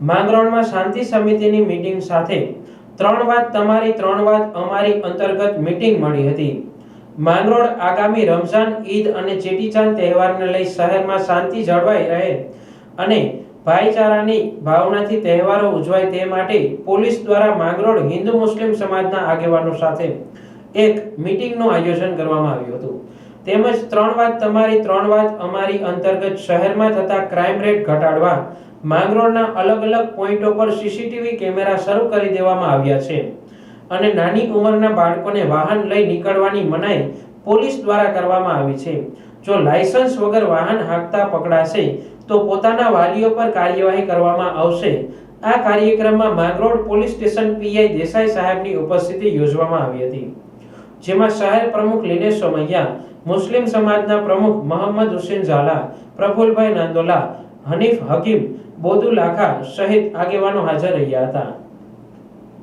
માંગરોળમાં શાંતિ સમિતિની મીટિંગ સાથે ત્રણ વાત તમારી ત્રણ વાત અમારી અંતર્ગત મીટિંગ મળી હતી। માંગરોળ આગામી રમઝાન, ઈદ અને ચેટીચાંદ તહેવારને લઈ શહેરમાં શાંતિ જળવાઈ રહે અને ભાઈચારાની ભાવનાથી તહેવારો ઉજવાય તે માટે પોલીસ દ્વારા માંગરોળ હિન્દુ મુસ્લિમ સમાજના આગેવાનો સાથે એક મીટિંગનું આયોજન કરવામાં આવ્યું હતું। તેમજ ત્રણ વાત તમારી ત્રણ વાત અમારી અંતર્ગત શહેરમાં થતા ક્રાઇમ રેટ ઘટાડવા માંગરોળના અલગ અલગ પોઈન્ટો પર સીસીટીવી કેમેરા શરૂ કરી દેવામાં આવ્યા છે અને નાની ઉંમરના બાળકોને વાહન લઈ નીકળવાની મનાઈ પોલીસ દ્વારા કરવામાં આવી છે। જો લાયસન્સ વગર વાહન હાંકતા પકડાશે તો પોતાના વાલીઓ પર કાર્યવાહી કરવામાં આવશે। આ કાર્યક્રમમાં Mangrol police station PI Desai સાહેબની ઉપસ્થિતિ યોજવામાં આવી હતી, જેમાં શહેર પ્રમુખ લીનેશ સોમૈયા, મુસ્લિમ સમાજના પ્રમુખ મોહમ્મદ હુસેન ઝાલા, પ્રફુલભાઈ નાંદોલા, હનીફ હકીમ, બોદુ લાખા સહિત આગેવાનો હાજર રહ્યા હતા।